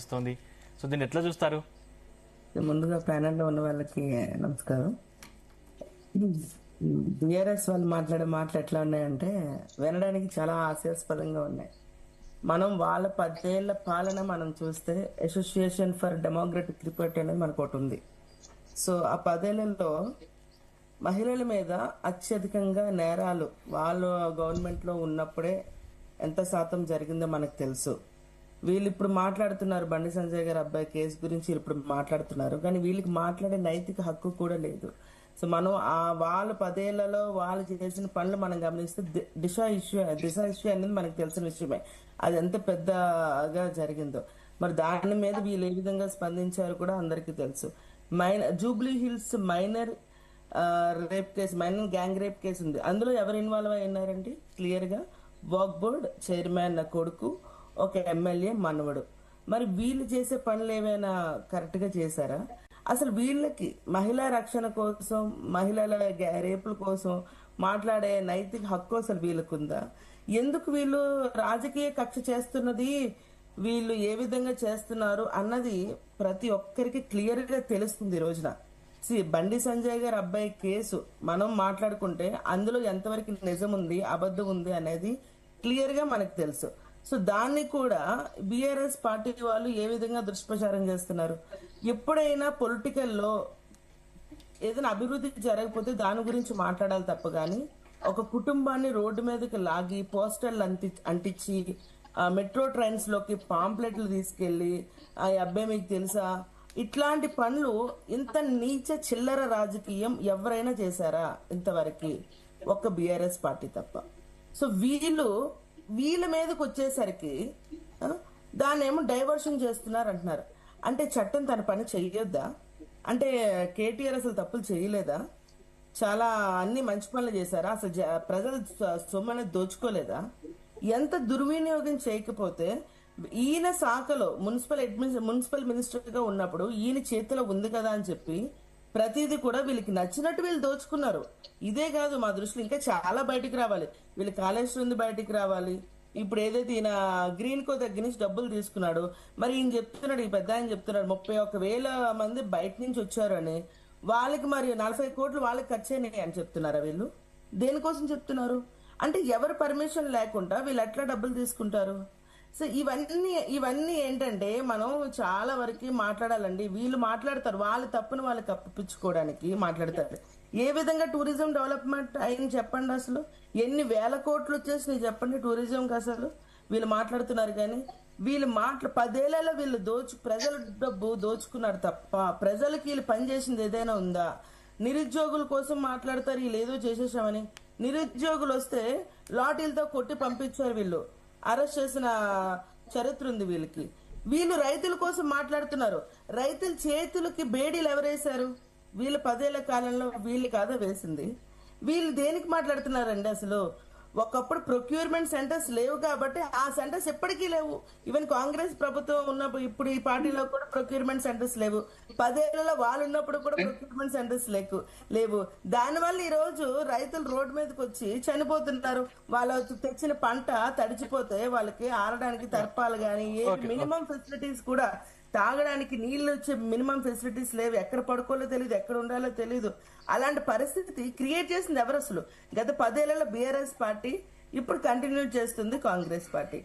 ఇస్తోంది. సో దీన్ని ఎట్లా చూస్తారు? ముందుగా ప్యానెల్లో ఉన్న వాళ్ళకి నమస్కారం. బిఆర్ఎస్ వాళ్ళు మాట్లాడే మాటలు ఎట్లా ఉన్నాయంటే వినడానికి చాలా హాస్యాస్పదంగా ఉన్నాయి. మనం వాళ్ళ 10 ఏళ్ల పాలన మనం చూస్తే అసోసియేషన్ ఫర్ డెమోక్రటిక్ రిపోర్ట్ అనేది మనకు ఒకటి ఉంది. సో ఆ 10 ఏళ్లలో మహిళల మీద అత్యధికంగా నేరాలు వాళ్ళు గవర్నమెంట్లో ఉన్నప్పుడే ఎంత శాతం జరిగిందో మనకు తెలుసు. వీళ్ళు ఇప్పుడు మాట్లాడుతున్నారు, బండి సంజయ్ గారి అబ్బాయి కేసు గురించి ఇప్పుడు మాట్లాడుతున్నారు, కానీ వీళ్ళకి మాట్లాడే నైతిక హక్కు కూడా లేదు. సో మనం వాళ్ళ 10 ఏళ్లలో వాళ్ళు చేసిన పనులు మనం గమనిస్తే దిశ ఇష్యూ అనేది మనకు తెలిసిన విషయమే. అది ఎంత పెద్దగా జరిగిందో మరి దాని మీద వీళ్ళు ఏ విధంగా స్పందించారు కూడా అందరికీ తెలుసు. Jubilee Hills minor rape case, minor gang rape case ఉంది. అందులో ఎవరు ఇన్వాల్వ్ అయినారంటే క్లియర్ గా వాక్ బోర్డ్ చైర్మన్ కొడుకు, ఒక ఎమ్మెల్యే మనవడు. మరి వీళ్ళు చేసే పనులు ఏమైనా కరెక్ట్ గా చేశారా? అసలు వీళ్ళకి మహిళా రక్షణ కోసం, మహిళల రేపుల కోసం మాట్లాడే నైతిక హక్కు అసలు వీళ్ళకుందా? ఎందుకు వీళ్ళు రాజకీయ కక్ష చేస్తున్నది, వీళ్ళు ఏ విధంగా చేస్తున్నారు అన్నది ప్రతి ఒక్కరికి క్లియర్ గా తెలుస్తుంది ఈ రోజున. బండి సంజయ్ గారి అబ్బాయి కేసు మనం మాట్లాడుకుంటే అందులో ఎంతవరకు నిజం ఉంది, అబద్ధం ఉంది అనేది క్లియర్ గా మనకు తెలుసు. సో దాన్ని కూడా బిఆర్ఎస్ పార్టీ వాళ్ళు ఏ విధంగా దుష్ప్రచారం చేస్తున్నారు? ఎప్పుడైనా పొలిటికల్లో ఏదైనా అభివృద్ధి జరగకపోతే దాని గురించి మాట్లాడాలి తప్ప కానీ ఒక కుటుంబాన్ని రోడ్డు మీదకి లాగి పోస్టర్లు అంటించి మెట్రో ట్రైన్స్ లోకి పాంప్లెట్లు తీసుకెళ్లి ఆ అబ్బాయి మీకు తెలుసా, ఇట్లాంటి పనులు, ఇంత నీచ చిల్లర రాజకీయం ఎవరైనా చేశారా ఇంతవరకు? ఒక్క బిఆర్ఎస్ పార్టీ తప్ప. సో వీళ్ళ మీదకి వచ్చేసరికి దాన్ని ఏమో డైవర్షన్ చేస్తున్నారు అంటున్నారు. అంటే చట్టం తన పని చెయ్యొద్దా? అంటే కేటీఆర్ అసలు తప్పులు చేయలేదా? చాలా అన్ని మంచి పనులు చేశారా? అసలు ప్రజలు సొమ్మని దోచుకోలేదా? ఎంత దుర్వినియోగం చేయకపోతే ఈయన శాఖలో మున్సిపల్ మినిస్టర్ గా ఉన్నప్పుడు ఈయన చేతిలో ఉంది కదా అని చెప్పి ప్రతిదీ కూడా వీళ్ళకి నచ్చినట్టు వీళ్ళు దోచుకున్నారు. ఇదే కాదు, మా దృష్టిలో ఇంకా చాలా బయటికి రావాలి. వీళ్ళు కాళేశ్వరం బయటికి రావాలి. ఇప్పుడు ఏదైతే ఈయన గ్రీన్ కో దగ్గర నుంచి డబ్బులు తీసుకున్నాడు, మరి ఈయన చెప్తున్నాడు, ఈ పెద్ద ఆయన చెప్తున్నాడు 31,000 మంది బయట నుంచి వచ్చారు అని. వాళ్ళకి మరి 40 కోట్లు వాళ్ళకి ఖర్చు అయినాయి అని చెప్తున్నారా? వీళ్ళు దేనికోసం చెప్తున్నారు? అంటే ఎవరు పర్మిషన్ లేకుండా వీళ్ళు ఎట్లా డబ్బులు తీసుకుంటారు? సో ఇవన్నీ ఏంటంటే మనం చాలా వరకు మాట్లాడాలండి. వీళ్ళు మాట్లాడతారు, వాళ్ళ తప్పును వాళ్ళకి అప్పించుకోవడానికి మాట్లాడతారు. ఏ విధంగా టూరిజం డెవలప్మెంట్ అయింది చెప్పండి? అసలు ఎన్ని వేల కోట్లు వచ్చేసినాయి చెప్పండి టూరిజంకి? అసలు వీళ్ళు మాట్లాడుతున్నారు కానీ వీళ్ళు 10 ఏళ్లలో వీళ్ళు ప్రజల డబ్బు దోచుకున్నారు తప్ప ప్రజలకి వీళ్ళు పనిచేసింది ఏదైనా ఉందా? నిరుద్యోగుల కోసం మాట్లాడతారు, వీళ్ళు ఏదో చేసేసామని. నిరుద్యోగులు వస్తే లాఠీలతో కొట్టి పంపించారు, వీళ్ళు అరెస్ట్ చేసిన చరిత్ర ఉంది వీళ్ళకి. వీళ్ళు రైతుల కోసం మాట్లాడుతున్నారు, రైతుల చేతులకి బేడీలు ఎవరేశారు? వీళ్ళు 10 ఏళ్ల కాలంలో వీళ్ళు కాదా వేసింది? వీళ్ళు దేనికి మాట్లాడుతున్నారండి అసలు? ఒకప్పుడు ప్రొక్యూర్మెంట్ సెంటర్స్ లేవు కాబట్టి ఆ సెంటర్స్ ఎప్పటికీ లేవు. ఈవెన్ కాంగ్రెస్ ప్రభుత్వం ఉన్నప్పుడు ఇప్పుడు ఈ పార్టీలో కూడా ప్రొక్యూర్మెంట్ సెంటర్స్ లేవు. 10 ఏళ్లలో వాళ్ళు ఉన్నప్పుడు కూడా ప్రొక్యూర్మెంట్ సెంటర్స్ లేవు. దానివల్ల ఈ రోజు రైతులు రోడ్డు మీదకి వచ్చి చనిపోతున్నారు. వాళ్ళు తెచ్చిన పంట తడిచిపోతే వాళ్ళకి ఆరడానికి తర్పాలు గాని ఏ మినిమం ఫెసిలిటీస్ కూడా, తాగడానికి నీళ్లు వచ్చే మినిమం ఫెసిలిటీస్ లేవు. ఎక్కడ పడుకోలో తెలియదు, ఎక్కడ ఉండాలో తెలియదు. అలాంటి పరిస్థితి క్రియేట్ చేసింది ఎవరు అసలు? గత 10 ఏళ్లలో బిఆర్ఎస్ పార్టీ, ఇప్పుడు కంటిన్యూ చేస్తుంది కాంగ్రెస్ పార్టీ.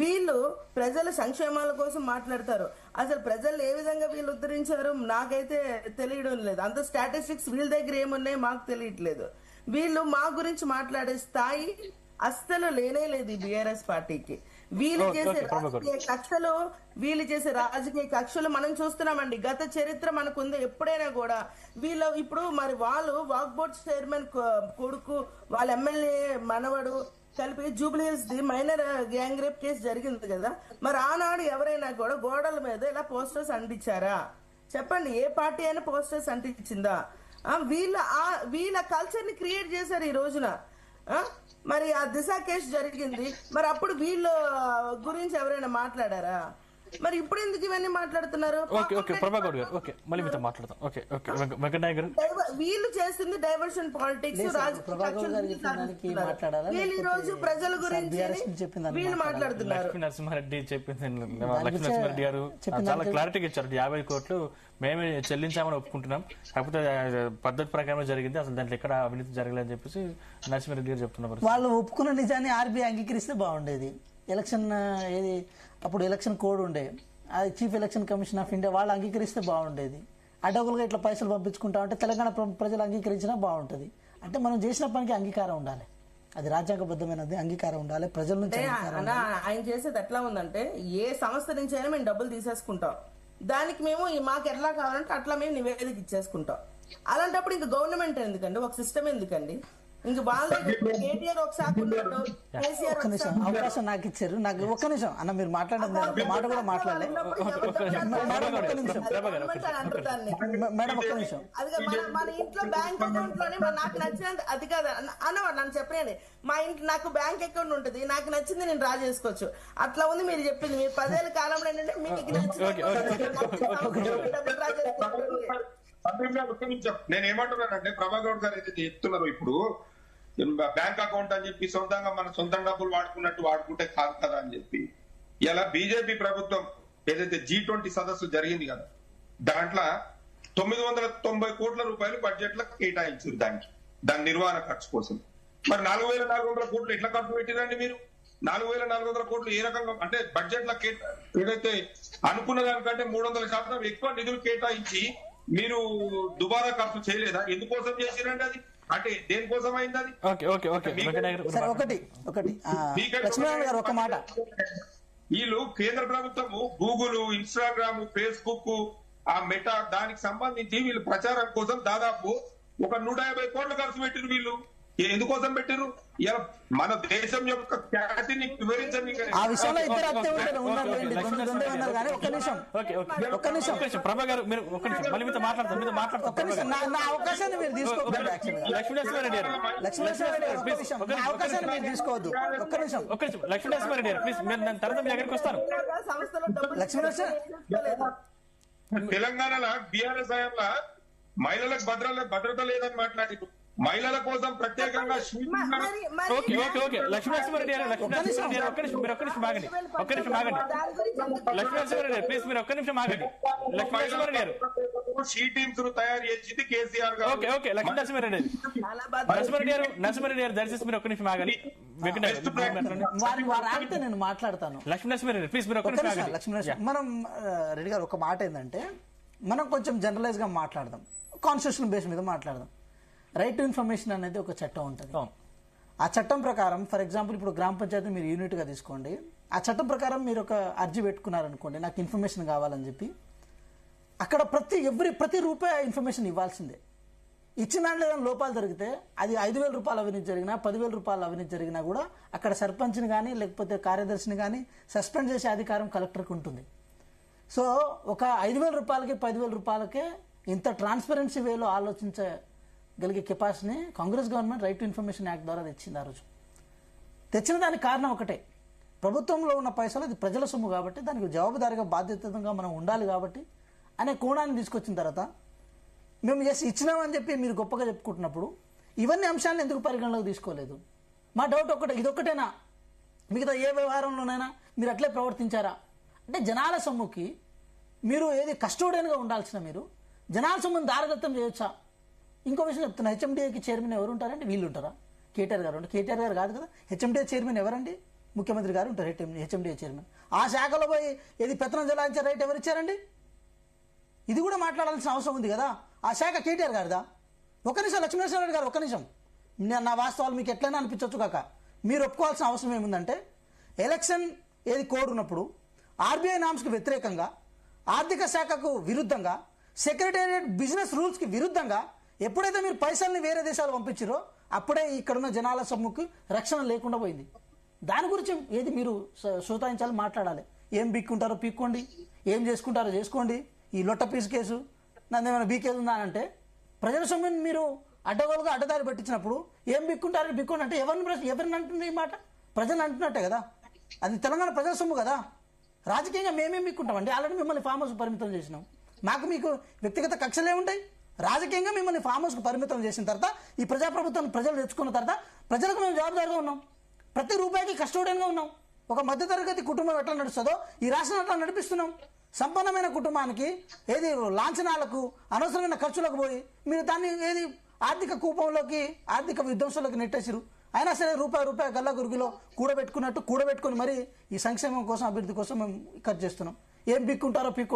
వీళ్ళు ప్రజల సంక్షేమాల కోసం మాట్లాడతారు. అసలు ప్రజలు ఏ విధంగా వీళ్ళు ఉద్ధరించారు నాకైతే తెలియడం లేదు. అంత స్టాటిస్టిక్స్ వీళ్ళ దగ్గర ఏమున్నాయి మాకు తెలియట్లేదు. వీళ్ళు మా గురించి మాట్లాడే స్థాయి అస్సలు లేనే లేదు ఈ బిఆర్ఎస్ పార్టీకి. వీళ్ళు చేసే రాజకీయ కక్షలు మనం చూస్తున్నామండి. గత చరిత్ర మనకుంది. ఎప్పుడైనా కూడా వీళ్ళు ఇప్పుడు మరి వాళ్ళు వాక్ బోర్డ్ చైర్మన్ కొడుకు, వాళ్ళ ఎమ్మెల్యే మనవడు కలిపి Jubilee Hills minor gang rape case జరిగింది కదా, మరి ఆనాడు ఎవరైనా కూడా గోడల మీద ఇలా పోస్టర్స్ అంటించారా? చెప్పండి, ఏ పార్టీ అయినా పోస్టర్స్ అంటించిందా? వీళ్ళ కల్చర్ ని క్రియేట్ చేశారు ఈ రోజున. మరి ఆ దిశ కేసు జరిగింది, మరి అప్పుడు వీళ్ళ గురించి ఎవరైనా మాట్లాడారా? మరి ఇప్పుడు ఎందుకు ఇవన్నీ మాట్లాడుతున్నారు? ఓకే ఓకే ప్రభాకర్ గారు ఓకే మళ్ళీ మీతో మాట్లాడతాం. ఓకే ఓకే వెంకటనాయక్ గారు వీళ్ళు చేస్తుంది డైవర్షన్ పాలిటిక్స్, వీళ్ళు ఈ రోజు ప్రజల గురించి వీళ్ళు మాట్లాడుతున్నారు. లక్ష్మీ నరసింహారెడ్డి చెప్పింది, లక్ష్మీ నరసింహారెడ్డి గారు చాలా క్లారిటీగా ఇచ్చారు. 50 కోట్లు మేమే చెల్లించామని ఒప్పుకుంటున్నాం, కాకపోతే పద్ధతి ప్రకారం జరిగింది, అసలు దాంట్లో ఎక్కడ అవినీతి జరగలేదని చెప్పేసి నరసింహారెడ్డి గారు చెప్తున్నారు. వాళ్ళు ఒప్పుకున్న నిజాన్ని ఆర్బీఐ అంగీకరిస్తే బాగుండేది. ఎలక్షన్ ఏది అప్పుడు ఎలక్షన్ కోడ్ ఉండే, అది chief election commission of India వాళ్ళు అంగీకరిస్తే బాగుండేది. అడ్డగోలుగా ఇట్లా పైసలు పంపించుకుంటామంటే తెలంగాణ ప్రజలు అంగీకరించినా బాగుంటుంది. అంటే మనం చేసిన పనికి అంగీకారం ఉండాలి, అది రాజ్యాంగబద్ధమైనది, అంగీకారం ఉండాలి ప్రజల నుంచి. ఆయన చేసేది ఎట్లా ఉందంటే, ఏ సంస్థ నుంచి అయినా మేము డబ్బులు తీసేసుకుంటాం, దానికి మేము మాకు ఎట్లా కావాలంటే అట్లా మేము నివేదిక ఇచ్చేసుకుంటాం. అలాంటప్పుడు ఇంకా గవర్నమెంట్ ఎందుకండి, ఒక సిస్టమ్ ఎందుకండి? ఇంక వాళ్ళ కేటీఆర్ ఒక శాఖ ఉన్నాడు, కేసీఆర్ ఒక్క నిమిషం అవకాశం నాకు ఇచ్చారు. నాకు ఒక్క నిమిషం అన్న, మీరు మాట్లాడండి, మాట కూడా మాట్లాడలే. మేడం ఒక్క నిమిషం. అది మన ఇంట్లో బ్యాంక్ అకౌంట్ లోనే నాకు నచ్చినంత, అది కాదు అన్నవాడు నన్ను చెప్పలేని, మా ఇంట్లో నాకు బ్యాంక్ అకౌంట్ ఉంటుంది, నాకు నచ్చింది నేను డ్రా చేసుకోవచ్చు. అట్లా ఉంది మీరు చెప్పింది. మీరు 10 ఏళ్ల కాలంలో ఏంటంటే మీకు నచ్చింది డ్రా చేసుకోవచ్చు. నేను ఏమంటున్నానంటే ప్రభాకర్ గారు ఏదైతే చెప్తున్నారు, ఇప్పుడు బ్యాంక్ అకౌంట్ అని చెప్పి సొంతంగా మన సొంత డబ్బులు వాడుకున్నట్టు వాడుకుంటే కాదు కదా అని చెప్పి, ఇలా బీజేపీ ప్రభుత్వం ఏదైతే G20 సదస్సు జరిగింది కదా, దాంట్లో 990 కోట్ల రూపాయలు బడ్జెట్ లో కేటాయించారు దాని నిర్వహణ ఖర్చు కోసం. మరి 4400 కోట్లు ఎట్లా ఖర్చు పెట్టిరండి మీరు? 4400 కోట్లు ఏ రకంగా అంటే బడ్జెట్ లో ఏదైతే అనుకున్న దానికంటే 300% ఎక్కువ నిధులు కేటాయించి మీరు దుబారా ఖర్చు చేయలేదా? ఎందుకోసం చేసిరండి అది? అంటే దేనికోసం అయింది అది? లక్ష్మీనారాయణ గారు ఒక మాట, వీళ్ళు కేంద్ర ప్రభుత్వము గూగుల్, ఇన్స్టాగ్రామ్, ఫేస్బుక్, ఆ మెటా దానికి సంబంధించి వీళ్ళు ప్రచారం కోసం దాదాపు ఒక 150 కోట్లు ఖర్చు పెట్టిరు. వీళ్ళు ఎందుకోసం పెట్టిరు? ఇలా మన దేశం యొక్క ఖ్యాతిని వివరించండి. ఆ విషయంలో ఇద్దరు అత్తే ఉన్నారు కానీ ఒక్క నిమిషం ప్రభా గారు మీరు ఒక్క నిమిషం మళ్ళీ మీతో మాట్లాడతాం. ఒక్క నిమిషం నా అవకాశాన్ని మీరు తీసుకోవద్దు. లక్ష్మీనరసింహారెడ్డి గారు అవకాశాన్ని మీరు తీసుకోవద్దు. ఒక్క నిమిషం లక్ష్మీనరసింహారెడ్డి గారు ప్లీజ్, మీరు దాని తర్వాత మీ దగ్గరికి వస్తాను. తెలంగాణలో బీఆర్ఎస్ హయాంలో మహిళలకు భద్రత లేదని మాట్లాడి మహిళల కోసం ప్రత్యేకంగా లక్ష్మీనరసింహారెడ్డి గారు మీరు ఒక్క నిమిషం ఆగండి. లక్ష్మీనరసింహారెడ్డి గారు ప్లీజ్ మీరు ఒక్క నిమిషం ఆగండి. లక్ష్మీనరసింహారెడ్డి గారు షీ టీమ్స్ ను తయారు చేసింది కేసీఆర్ గారు. ఓకే లక్ష్మీనరసింహారెడ్డి గారు దయచేసి మీరు ఒక్క నిమిషం ఆగండి. ఆగితే నేను మాట్లాడతాను. లక్ష్మీనరసింహారెడ్డి ప్లీజ్ మీరు ఒక్క నిమిషం ఆగండి. లక్ష్మీనరసింహ మనం రెడ్డి గారు ఒక మాట ఏంటంటే, మనం కొంచెం జనరలైజ్ గా మాట్లాడదాం, కాన్స్టిట్యూషన్ బేస్ మీద మాట్లాడదాం. రైట్ టు ఇన్ఫర్మేషన్ అనేది ఒక చట్టం ఉంటుంది. ఆ చట్టం ప్రకారం ఫర్ ఎగ్జాంపుల్ ఇప్పుడు గ్రామ పంచాయతీ మీరు యూనిట్ గా తీసుకోండి, ఆ చట్టం ప్రకారం మీరు ఒక అర్జీ పెట్టుకున్నారనుకోండి, నాకు ఇన్ఫర్మేషన్ కావాలని చెప్పి, అక్కడ ప్రతి రూపాయి ఇన్ఫర్మేషన్ ఇవ్వాల్సిందే. ఇచ్చిన దాంట్లో ఏదైనా లోపాలు జరిగితే అది 5,000 రూపాయలు అవినీతి జరిగినా 10,000 రూపాయలు అవినీతి జరిగినా కూడా అక్కడ సర్పంచ్ని కానీ లేకపోతే కార్యదర్శిని కానీ సస్పెండ్ చేసే అధికారం కలెక్టర్కి ఉంటుంది. సో ఒక 5,000 రూపాయలకి 10,000 రూపాయలకే ఇంత ట్రాన్స్పరెన్సీ వేలో ఆలోచించగలిగే కెపాసిటీని Congress government right to information act ద్వారా తెచ్చింది. ఆ రోజు తెచ్చిన దానికి కారణం ఒకటే, ప్రభుత్వంలో ఉన్న పైసలు అది ప్రజల సొమ్ము కాబట్టి దానికి జవాబుదారీగా బాధ్యతగా మనం ఉండాలి కాబట్టి అనే కోణాన్ని తీసుకొచ్చిన తర్వాత మేము ఇచ్చినామని చెప్పి మీరు గొప్పగా చెప్పుకుంటున్నప్పుడు ఇవన్నీ అంశాలను ఎందుకు పరిగణలోకి తీసుకోలేదు? మా డౌట్ ఇదొక్కటేనా, మిగతా ఏ వ్యవహారంలోనైనా మీరు అట్లే ప్రవర్తించారా? అంటే జనాల సొమ్ముకి మీరు ఏది కస్టోడియన్గా ఉండాల్సిన మీరు జనాల సొమ్మును దారదత్తం చేయొచ్చా? ఇంకో విషయం చెప్తున్నా, హెచ్ఎండిఏకి చైర్మన్ ఎవరు ఉంటారంటే వీళ్ళు ఉంటారా? కేటీఆర్ గారు ఉంటారు. కేటీఆర్ గారు కాదు కదా హెచ్ఎండిఏ చైర్మన్. ఎవరండి? ముఖ్యమంత్రి గారు ఉంటారు హెచ్ఎండిఏ చైర్మన్. ఆ శాఖలో పోయి ఏది పెత్తనం చెలాయించే రైట్ ఎవరు ఇచ్చారండి? ఇది కూడా మాట్లాడాల్సిన అవసరం ఉంది కదా. ఆ శాఖ కేటీఆర్ గారిదా? ఒక్క నిమిషం లక్ష్మీనరసింహారెడ్డి గారు, ఒక్క నిమిషం. నా వాస్తవాలు మీకు ఎట్లయినా అనిపించవచ్చు కాక, మీరు ఒప్పుకోవాల్సిన అవసరం ఏముందంటే, ఎలక్షన్ ఏది కోడ్ ఉన్నప్పుడు ఆర్బీఐ నామ్స్కి వ్యతిరేకంగా, ఆర్థిక శాఖకు విరుద్ధంగా, సెక్రటేరియట్ బిజినెస్ రూల్స్కి విరుద్ధంగా ఎప్పుడైతే మీరు పైసల్ని వేరే దేశాలు పంపించారో అప్పుడే ఇక్కడున్న జనాల సొమ్ముకి రక్షణ లేకుండా పోయింది. దాని గురించి ఏది మీరు సూతాయించాలి, మాట్లాడాలి. ఏం పీక్కుంటారో పీక్కోండి, ఏం చేసుకుంటారో చేసుకోండి. ఈ లొట్ట పీసు కేసు నన్ను ఏమైనా బీకేది ఉందా అంటే, ప్రజల సొమ్ముని మీరు అడ్డగోలుగా అడ్డదారి పట్టించినప్పుడు ఏం బిక్కుంటారని బిక్కోండి అంటే ఎవరిని అంటుంది ఈ మాట? ప్రజలు అంటున్నట్టే కదా, అది తెలంగాణ ప్రజల సొమ్ము కదా. రాజకీయంగా మేమేం మీకుంటామండి, ఆల్రెడీ మిమ్మల్ని ఫామ్ హౌస్ పరిమితం చేసినాం. మాకు మీకు వ్యక్తిగత కక్షలే ఉంటాయి. రాజకీయంగా మిమ్మల్ని ఫామ్ హౌస్కు పరిమితం చేసిన తర్వాత ఈ ప్రజాప్రభుత్వాన్ని ప్రజలు తెచ్చుకున్న తర్వాత ప్రజలకు మేము జవాబుదారిగా ఉన్నాం, ప్రతి రూపాయికి కస్టోడియన్గా ఉన్నాం. ఒక మధ్యతరగతి కుటుంబం ఎట్లా నడుస్తుందో ఈ రాష్ట్రం అట్లా నడిపిస్తున్నాం. సంపన్నమైన కుటుంబానికి ఏది లాంఛనాలకు అనవసరమైన ఖర్చులకు పోయి మీరు దాన్ని ఏది ఆర్థిక కూపంలోకి ఆర్థిక విధ్వంసంలోకి నెట్టేసిరు. అయినా సరే రూపాయి గల్లా గురిగిలో కూడబెట్టుకుని మరి ఈ సంక్షేమం కోసం అభివృద్ధి కోసం మేము ఖర్చు చేస్తున్నాం. ఏం పిక్కుంటారో పిక్కు